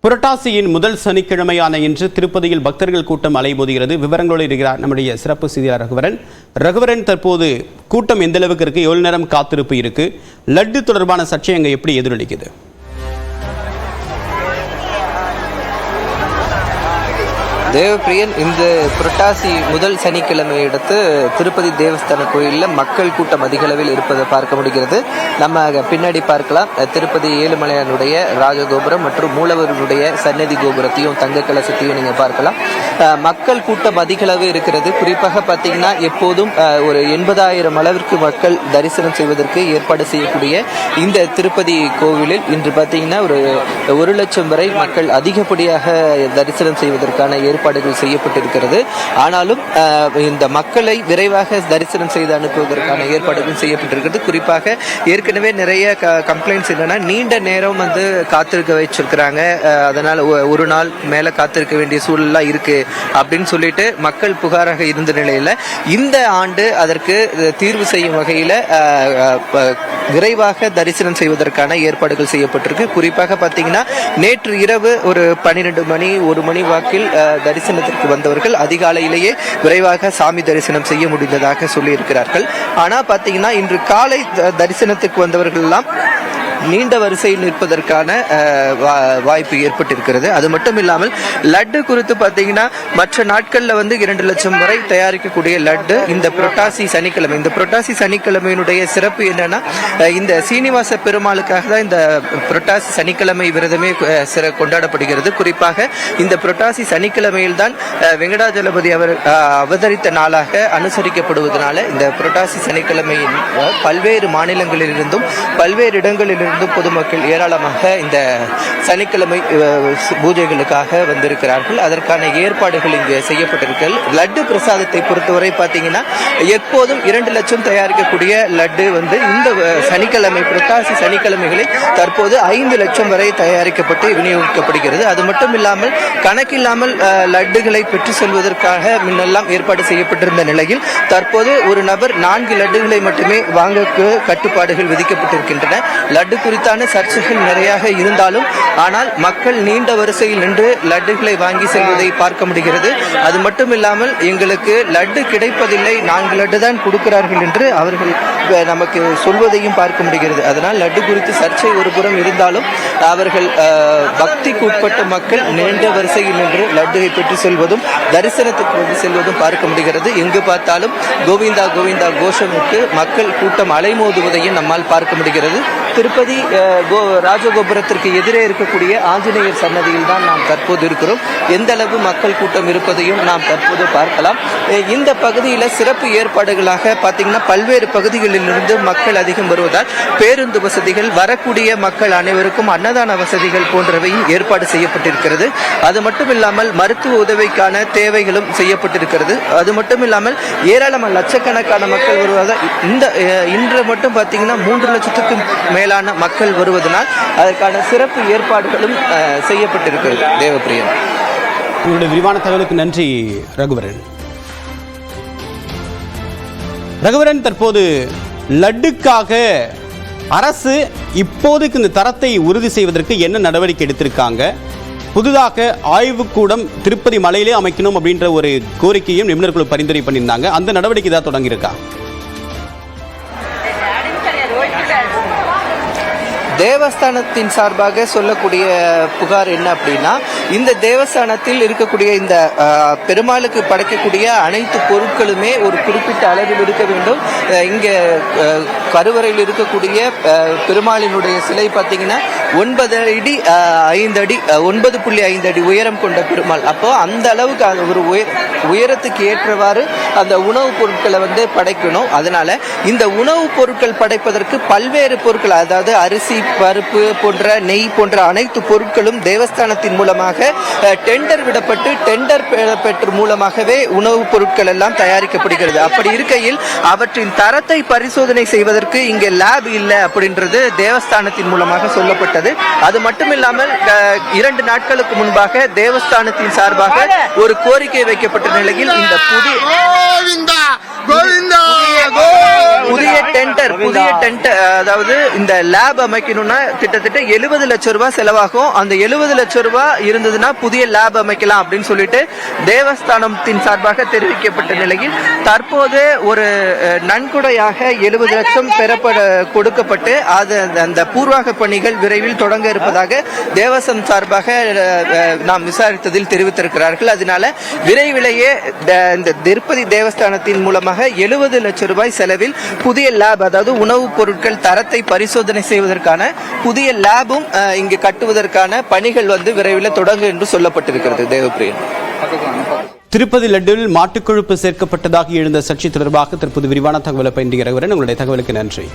புரட்டாசியின் முதல் சனிக்கிழமையான இன்று திருப்பதியில் பக்தர்கள் கூட்டம் அலைமோதுகிறது. விவரங்களோடு இருக்கிறார் நம்முடைய சிறப்பு செய்தியாளர் ரகுவரன். தற்போது கூட்டம் எந்த அளவுக்கு இருக்கு, எவ்வளவு நேரம் காத்திருப்பு இருக்கு, லட்டு தொடர்பான சர்ச்சை அங்கே எப்படி எதிரொலிக்குது? தேவப்பிரியன், இந்த புரட்டாசி முதல் சனிக்கிழமை அடுத்து திருப்பதி தேவஸ்தான கோயிலில் மக்கள் கூட்டம் அதிக அளவில் இருப்பதை பார்க்க முடிகிறது. நம்ம பின்னாடி பார்க்கலாம், திருப்பதி ஏழுமலையானுடைய ராஜகோபுரம் மற்றும் மூலவருடைய சன்னதி கோபுரத்தையும் தங்க கலசத்தையும் நீங்கள் பார்க்கலாம். மக்கள் கூட்டம் அதிக அளவு இருக்கிறது. குறிப்பாக பார்த்தீங்கன்னா எப்போதும் ஒரு 80,000 அளவிற்கு மக்கள் தரிசனம் செய்வதற்கு ஏற்பாடு செய்யக்கூடிய இந்த திருப்பதி கோவிலில் இன்று பார்த்தீங்கன்னா ஒரு 1,00,000 வரை மக்கள் அதிகப்படியாக தரிசனம் செய்வதற்கான ஏற்பாடுகள் செய்யப்பட்டிருக்கிறது. ஆனாலும் இந்த மக்களை விரைவாக தரிசனம் செய்து அனுப்புவதற்கான ஏற்பாடுகள் செய்யப்பட்டிருக்கிறது. குறிப்பாக ஏற்கனவே நிறைய கம்ப்ளைண்ட்ஸ் என்னன்னா, நீண்ட நேரம் காத்திருக்க வச்சிருக்கிறாங்க, அதனால ஒரு நாள் மேல காத்திருக்க வேண்டிய சூழல்லாம் இருக்கு அப்படின்னு சொல்லிட்டு மக்கள் புகாராக இருந்த நிலையில இந்த ஆண்டு அதற்கு தீர்வு செய்யும் வகையில விரைவாக தரிசனம் செய்வதற்கான ஏற்பாடுகள் செய்யப்பட்டிருக்கு. குறிப்பாக பார்த்தீங்கன்னா நேற்று இரவு ஒரு 12 மணி 1 மணி வாக்கில் தரிசனத்திற்கு வந்தவர்கள் அதிகாலையிலேயே விரைவாக சாமி தரிசனம் செய்ய முடிந்ததாக சொல்லி இருக்கிறார்கள். ஆனா பாத்தீங்கன்னா இன்று காலை தரிசனத்துக்கு வந்தவர்கள் எல்லாம் நீண்ட வரிசையில் நிற்பதற்கான வாய்ப்பு ஏற்பட்டிருக்கிறது. அது மட்டும் இல்லாமல் லட்டு குறித்து பார்த்தீங்கன்னா மற்ற நாட்கள்ல 2,00,000 வரை தயாரிக்கக்கூடிய லட்டு இந்த புரட்டாசி சனிக்கிழமை, இந்த புரட்டாசி சனிக்கிழமையினுடைய சிறப்பு என்னன்னா, இந்த சீனிவாச பெருமாளுக்காக தான் இந்த புரட்டாசி சனிக்கிழமை விரதமே கொண்டாடப்படுகிறது. குறிப்பாக இந்த புரட்டாசி சனிக்கிழமையில் தான் வெங்கடாஜலபதி அவர் அவதரித்த நாளாக அனுசரிக்கப்படுவதனால இந்த புரட்டாசி சனிக்கிழமையின் பல்வேறு மாநிலங்களிலிருந்தும் பல்வேறு இடங்களில் பொதுமக்கள் ஏராளமாக இந்த சனிக்கிழமை பூஜைகளுக்காக வந்திருக்கிறார்கள். அதற்கான ஏற்பாடுகள் இங்கு செய்யப்பட்டிருக்கிறது. லட்டு பிரசாதத்தை பொறுத்தவரை பார்த்தீங்கன்னா எப்போதும் 2,00,000 தயாரிக்கக்கூடிய லட்டு இந்த சனிக்கிழமை புரட்டாசி சனிக்கிழமைகளில் தற்போது 5,00,000 வரை தயாரிக்கப்பட்டு விநியோகிக்கப்படுகிறது. அது மட்டும் இல்லாமல் கணக்கில்லாமல் லட்டுகளை பெற்று செல்வதற்காக முன்னெல்லாம் ஏற்பாடு செய்யப்பட்டிருந்த நிலையில் தற்போது ஒரு நபர் 4 லட்டுகளை மட்டுமே வாங்க கட்டுப்பாடுகள் விதிக்கப்பட்டிருக்கின்றன. லட்டு குறித்தான சர்ச்சைகள் நிறைய இருந்தாலும் ஆனால் மக்கள் நீண்ட வரிசையில் நின்று லட்டுகளை வாங்கி செல்வதை பார்க்க முடிகிறது. அது மட்டும் இல்லாமல் எங்களுக்கு லட்டு கிடைப்பதில்லை, 4 லட்டு தான் கொடுக்கிறார்கள் என்று அவர்கள் நமக்கு சொல்வதையும் பார்க்க முடிகிறது. அதனால் லட்டு குறித்து சர்ச்சை ஒரு புறம் இருந்தாலும் அவர்கள் பக்திக்கு உட்பட்ட மக்கள் நீண்ட வரிசையில் நின்று லட்டுவை பெற்று செல்வதும் தரிசனத்துக்கு வந்து செல்வதும் பார்க்க முடிகிறது. எங்கு பார்த்தாலும் கோவிந்தா கோவிந்தா கோஷமிட்டு மக்கள் கூட்டம் அலைமோதுவதையும் நம்மால் பார்க்க முடிகிறது. திருப்பதி ராஜகோபுரத்திற்கு எதிரே இருக்கக்கூடிய ஆஞ்சநேயர் சன்னதியில் தான் நாம் தற்போது இருக்கிறோம். எந்த அளவு மக்கள் கூட்டம் இருப்பதையும் நாம் தற்போது பார்க்கலாம். இந்த பகுதியில் சிறப்பு ஏற்பாடுகளாக பார்த்தீங்கன்னா பல்வேறு பகுதிகளிலிருந்து மக்கள் அதிகம் வருவதால் பேருந்து வசதிகள், வரக்கூடிய மக்கள் அனைவருக்கும் அன்னதான வசதிகள் போன்றவையும் ஏற்பாடு செய்யப்பட்டிருக்கிறது. அது மட்டும் இல்லாமல் மருத்துவ உதவிக்கான தேவைகளும் செய்யப்பட்டிருக்கிறது. அது மட்டும் இல்லாமல் ஏராளமான லட்சக்கணக்கான மக்கள் வருவதால் இன்று மட்டும் பார்த்தீங்கன்னா 3,00,000க்கும் மேலான மக்கள் வருவதனால் அதற்கான சிறப்பு ஏற்பாடுகளும் செய்யப்பட்டிருக்கிறது. தேவப்பிரியன், உங்களுடைய விரிவான தகவலுக்கு நன்றி ரகுவரன். ரகுவரன், தற்போது லட்டுக்காக அரசு இப்போதைக்கு இந்த தரத்தை உறுதி செய்வதற்கு என்ன நடவடிக்கை எடுத்திருக்காங்க? புதிதாக ஆய்வுக்கூடம் திருப்பதி மலையிலே அமைக்கணும் அப்படின்ற ஒரு கோரிக்கையும் நிபுணர்கள் பரிந்துரை பண்ணியிருந்தாங்க. அந்த நடவடிக்கை தான் தொடங்கியிருக்கா? தேவஸ்தானத்தின் சார்பாக சொல்லக்கூடிய புகார் என்ன அப்படின்னா, இந்த தேவஸ்தானத்தில் இருக்கக்கூடிய இந்த பெருமாளுக்கு படைக்கக்கூடிய அனைத்து பொருட்களுமே ஒரு குறிப்பிட்ட அளவில் இருக்க வேண்டும். இங்கே கருவறையில் இருக்கக்கூடிய பெருமாளினுடைய சிலை பார்த்தீங்கன்னா 9.5 அடி உயரம் கொண்ட பெருமாள். அப்போ அந்த அளவுக்கு ஒரு உயரத்துக்கு ஏற்றவாறு அந்த உணவுப் பொருட்களை படைக்கணும். அதனால இந்த உணவுப் பொருட்கள் படைப்பதற்கு பல்வேறு பொருட்கள், அதாவது அரிசி, பருப்பு போன்ற நெய் போன்ற அனைத்து பொருட்களும் தேவஸ்தானத்தின் மூலமாக டெண்டர் விடப்பட்டு டெண்டர் பெற்று மூலமாகவே உணவுப் பொருட்கள் எல்லாம் தயாரிக்கப்படுகிறது. அப்படி இருக்கையில் அவற்றின் தரத்தை பரிசோதனை செய்வதற்கு இங்கே லேப் இல்லை அப்படின்றது தேவஸ்தானத்தின் மூலமாக சொல்லப்பட்டது. அது மட்டும் இல்லாமல் 2 நாட்களுக்கு முன்பாக தேவஸ்தானத்தின் சார்பாக ஒரு கோரிக்கை வைக்கப்பட்ட நிலையில் இந்த புதிய புதிய டென்ட் அதாவது இந்த லேப் அமைக்கணும்னா கிட்டத்தட்ட 70 லட்சம் ரூபாய் செலவாகும். அந்த 70 லட்சம் ரூபாய் இருந்ததுன்னா புதிய லேப் அமைக்கலாம் அப்படின்னு சொல்லிட்டு தேவஸ்தானத்தின் சார்பாக தெரிவிக்கப்பட்ட நிலையில் தற்போது ஒரு நன்கொடையாக 70 லட்சம் கொடுக்கப்பட்டு அது அந்த பூர்வாக பணிகள் விரைவில் தொடங்க இருப்பதாக தேவஸ்தானம் சார்பாக நாம் விசாரித்ததில் தெரிவித்திருக்கிறார்கள். அதனால விரைவிலேயே இந்த திருப்பதி தேவஸ்தானத்தின் மூலமாக 70 லட்சம் ரூபாய் செலவில் புதிய லேப், அதாவது உணவுப் பொருட்கள் தரத்தை பரிசோதனை செய்வதற்கான புதிய லேபும் இங்கு கட்டுவதற்கான பணிகள் விரைவில் தொடங்கும் என்று சொல்லப்பட்டிருக்கிறது. தேவப்பிரியன், திருப்பதி லட்டில் மாட்டுக்கொழுப்பு சேர்க்கப்பட்டதாக எழுந்த சர்ச்சை தொடர்பாக தற்போது விரிவான தகவலை பயின்று உங்களுடைய தகவலுக்கு நன்றி.